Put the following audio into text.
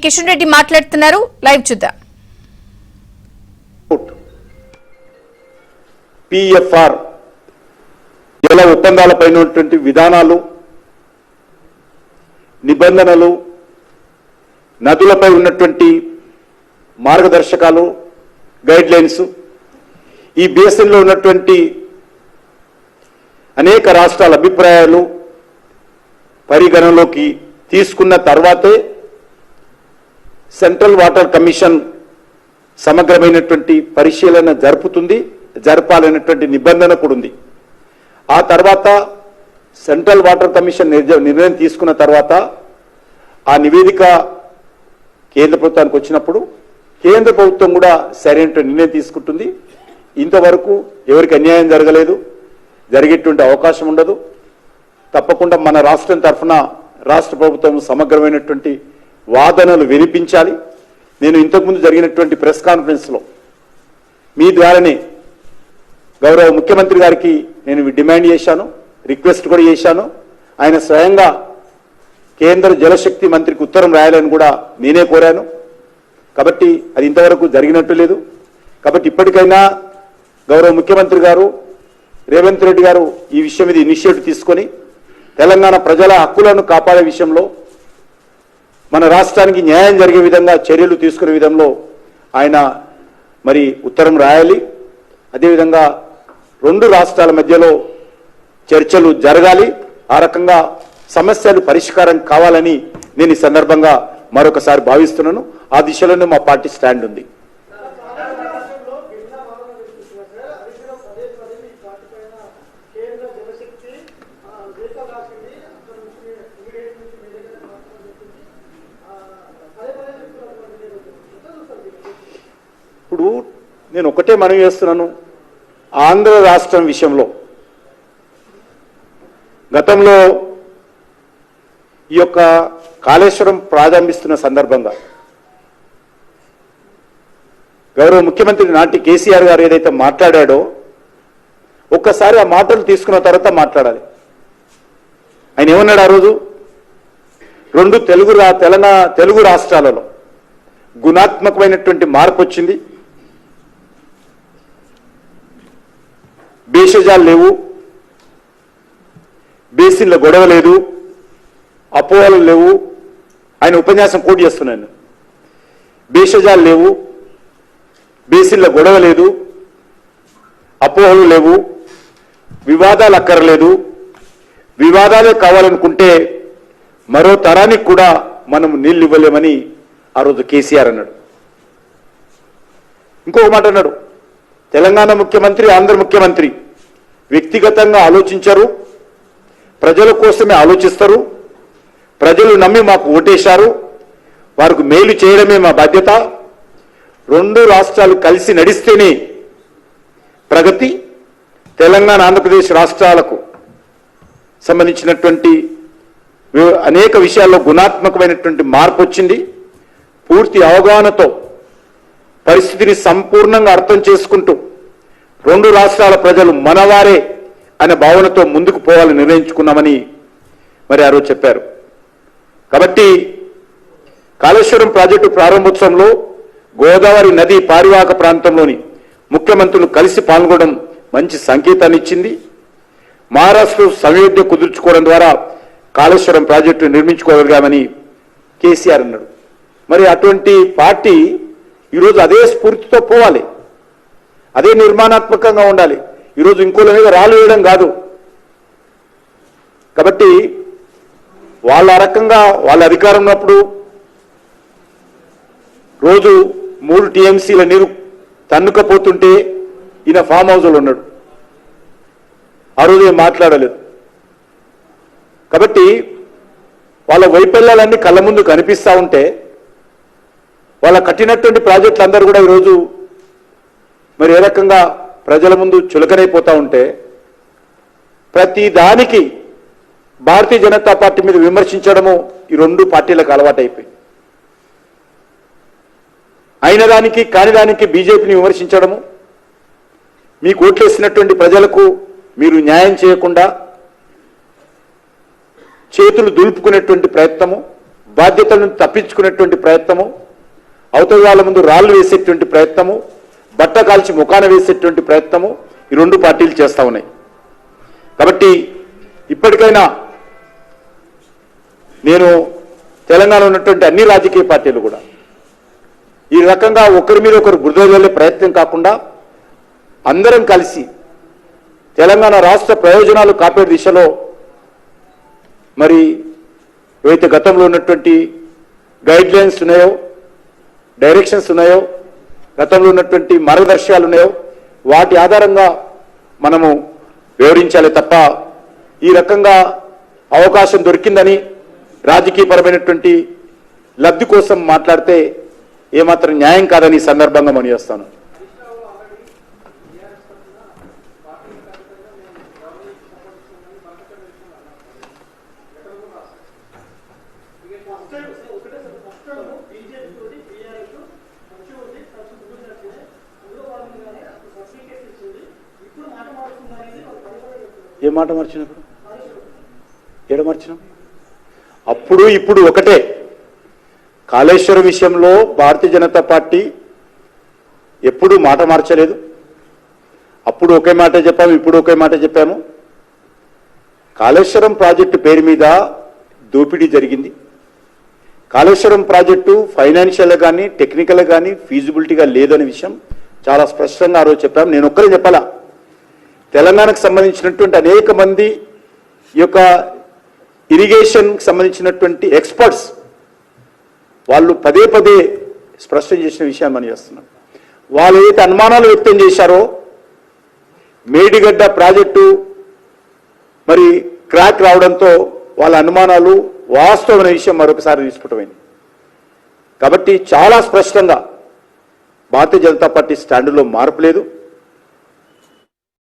కిషన్ రెడ్డి మాట్లాడుతున్నారు. లైవ్ చూద్దాం. పిఎఫ్ఆర్ జల ఒప్పందాలపై ఉన్నటువంటి విధానాలు, నిబంధనలు, నదులపై ఉన్నటువంటి మార్గదర్శకాలు, గైడ్ లైన్స్, ఈ బేసిన్లో ఉన్నటువంటి అనేక రాష్ట్రాల అభిప్రాయాలు పరిగణలోకి తీసుకున్న తర్వాతే సెంట్రల్ వాటర్ కమిషన్ సమగ్రమైనటువంటి పరిశీలన జరపాలనేటువంటి నిబంధన కూడా ఉంది. ఆ తర్వాత సెంట్రల్ వాటర్ కమిషన్ నిర్ణయం తీసుకున్న తర్వాత ఆ నివేదిక కేంద్ర ప్రభుత్వానికి వచ్చినప్పుడు కేంద్ర ప్రభుత్వం కూడా సరైన నిర్ణయం తీసుకుంటుంది. ఇంతవరకు ఎవరికి అన్యాయం జరగలేదు, జరిగేటువంటి అవకాశం ఉండదు. తప్పకుండా మన రాష్ట్రం తరఫున రాష్ట్ర ప్రభుత్వం సమగ్రమైనటువంటి వాదనలు వినిపించాలి. నేను ఇంతకుముందు జరిగినటువంటి ప్రెస్ కాన్ఫరెన్స్లో మీ ద్వారానే గౌరవ ముఖ్యమంత్రి గారికి నేను డిమాండ్ చేశాను, రిక్వెస్ట్ కూడా చేశాను. ఆయన స్వయంగా కేంద్ర జలశక్తి మంత్రికి ఉత్తరం రాయాలని కూడా నేనే కోరాను. కాబట్టి అది ఇంతవరకు జరిగినట్టు లేదు. కాబట్టి ఇప్పటికైనా గౌరవ ముఖ్యమంత్రి గారు రేవంత్ రెడ్డి గారు ఈ విషయం మీద ఇనిషియేటివ్ తీసుకొని తెలంగాణ ప్రజల హక్కులను కాపాడే విషయంలో మన రాష్ట్రానికి న్యాయం జరిగే విధంగా చర్యలు తీసుకునే విధంలో ఆయన మరి ఉత్తరం రాయాలి. అదేవిధంగా రెండు రాష్ట్రాల మధ్యలో చర్చలు జరగాలి. ఆ రకంగా సమస్యలు పరిష్కారం కావాలని నేను ఈ సందర్భంగా మరొకసారి భావిస్తున్నాను. ఆ దిశలోనే మా పార్టీ స్టాండ్ ఉంది. ఇప్పుడు నేను ఒకటే మనవి చేస్తున్నాను. ఆంధ్ర రాష్ట్రం విషయంలో గతంలో ఈ యొక్క కాళేశ్వరం ప్రారంభిస్తున్న సందర్భంగా గౌరవ ముఖ్యమంత్రి నాటి కేసీఆర్ గారు ఏదైతే మాట్లాడాడో ఒక్కసారి ఆ మాటలు తీసుకున్న తర్వాత మాట్లాడాలి. ఆయన ఏమన్నాడు ఆ రోజు? రెండు తెలుగు రాష్ట్రాలలో గుణాత్మకమైనటువంటి మార్పు వచ్చింది. భేషజాలు లేవు, బేసిన్ల గొడవ లేదు, అపోహలు లేవు. ఆయన ఉపన్యాసం కోట్ చేస్తున్నాను. భేషజాలు లేవు, బేసిన్ల గొడవ లేదు, అపోహలు లేవు, వివాదాలు అక్కర్లేదు. వివాదాలే కావాలనుకుంటే మరో తరానికి కూడా మనం నీళ్ళు ఇవ్వలేమని ఆ రోజు కేసీఆర్ అన్నాడు. ఇంకొక మాట అన్నాడు, తెలంగాణ ముఖ్యమంత్రి, ఆంధ్ర ముఖ్యమంత్రి వ్యక్తిగతంగా ఆలోచించరు, ప్రజల కోసమే ఆలోచిస్తారు. ప్రజలు నమ్మి మాకు ఓటేశారు, వారికి మేలు చేయడమే మా బాధ్యత. రెండు రాష్ట్రాలు కలిసి నడిస్తేనే ప్రగతి. తెలంగాణ, ఆంధ్రప్రదేశ్ రాష్ట్రాలకు సంబంధించినటువంటి అనేక విషయాల్లో గుణాత్మకమైనటువంటి మార్పు వచ్చింది. పూర్తి అవగాహనతో పరిస్థితిని సంపూర్ణంగా అర్థం చేసుకుంటూ రెండు రాష్ట్రాల ప్రజలు మనవారే అనే భావనతో ముందుకు పోవాలని నిర్ణయించుకున్నామని మరి ఆ రోజు చెప్పారు. కాబట్టి కాళేశ్వరం ప్రాజెక్టు ప్రారంభోత్సవంలో గోదావరి నది పారివాహక ప్రాంతంలోని ముఖ్యమంత్రులు కలిసి పాల్గొనడం మంచి సంకేతాన్ని ఇచ్చింది. మహారాష్ట్ర సంయోధ్య కుదుర్చుకోవడం ద్వారా కాళేశ్వరం ప్రాజెక్టు నిర్మించుకోగలిగామని కేసీఆర్ అన్నాడు. మరి అటువంటి పార్టీ ఈరోజు అదే స్ఫూర్తితో పోవాలి, అదే నిర్మాణాత్మకంగా ఉండాలి. ఈరోజు ఇంకోళ్ళ మీద రాళ్ళు వేయడం కాదు. కాబట్టి వాళ్ళ రకంగా వాళ్ళ అధికారం ఉన్నప్పుడు రోజు 3 టీఎంసీల నీరు తన్నుకపోతుంటే ఈయన ఫామ్ హౌస్లో ఉన్నాడు. ఆ రోజు ఏం మాట్లాడలేదు. కాబట్టి వాళ్ళ వైఫల్యాలన్నీ కళ్ళ ముందు కనిపిస్తూ ఉంటే వాళ్ళ కట్టినటువంటి ప్రాజెక్టులు అందరూ కూడా ఈరోజు మరి ఏ రకంగా ప్రజల ముందు చులకనైపోతూ ఉంటే ప్రతి దానికి భారతీయ జనతా పార్టీ మీద విమర్శించడము ఈ రెండు పార్టీలకు అలవాటైపోయింది. అయిన దానికి కాని దానికి బీజేపీని విమర్శించడము, మీకు ఓట్లేసినటువంటి ప్రజలకు మీరు న్యాయం చేయకుండా చేతులు దులుపుకునేటువంటి ప్రయత్నము, బాధ్యతలను తప్పించుకునేటువంటి ప్రయత్నము, అవతల వాళ్ళ ముందు రాళ్లు వేసేటువంటి ప్రయత్నము, బట్ట కాల్చి ముఖాన వేసేటువంటి ప్రయత్నము ఈ రెండు పార్టీలు చేస్తా ఉన్నాయి. కాబట్టి ఇప్పటికైనా నేను తెలంగాణ ఉన్నటువంటి అన్ని రాజకీయ పార్టీలు కూడా ఈ రకంగా ఒకరి మీద ఒకరు బురద జల్లే ప్రయత్నం కాకుండా అందరం కలిసి తెలంగాణ రాష్ట్ర ప్రయోజనాలు కాపాడే దిశలో మరి ఏవైతే గతంలో ఉన్నటువంటి గైడ్ లైన్స్ ఉన్నాయో, డైరెక్షన్స్ ఉన్నాయో, గతంలో ఉన్నటువంటి మార్గదర్శకాలు ఉన్నాయో వాటి ఆధారంగా మనము వివరించాలి తప్ప ఈ రకంగా అవకాశం దొరికిందని రాజకీయపరమైనటువంటి లబ్ధి కోసం మాట్లాడితే ఏమాత్రం న్యాయం కాదని ఈ సందర్భంగా మనం చేస్తాను. ఏ మాట మార్చినప్పుడు ఏడ మార్చినాం? అప్పుడు ఇప్పుడు ఒకటే. కాళేశ్వరం విషయంలో భారతీయ జనతా పార్టీ ఎప్పుడూ మాట మార్చలేదు. అప్పుడు ఒకే మాట చెప్పాము, ఇప్పుడు ఒకే మాట చెప్పాము. కాళేశ్వరం ప్రాజెక్టు పేరు మీద దోపిడీ జరిగింది. కాళేశ్వరం ప్రాజెక్టు ఫైనాన్షియల్గా కానీ టెక్నికల్గా కానీ ఫీజిబిలిటీగా లేదనే విషయం చాలా స్పష్టంగా ఆ రోజు చెప్పాము. నేను ఒక్కరే చెప్పాలా, తెలంగాణకు సంబంధించినటువంటి అనేక మంది ఈ యొక్క ఇరిగేషన్కి సంబంధించినటువంటి ఎక్స్పర్ట్స్ వాళ్ళు పదే పదే స్పష్టం చేసిన విషయాన్ని మనం చేస్తున్నాం. వాళ్ళు ఏదైతే అనుమానాలు వ్యక్తం చేశారో మేడిగడ్డ ప్రాజెక్టు మరి క్రాక్ రావడంతో వాళ్ళ అనుమానాలు వాస్తవమైన విషయం మరొకసారి నిష్పృతమైంది. కాబట్టి చాలా స్పష్టంగా భారతీయ జనతా పార్టీ స్టాండులో మార్పు లేదు.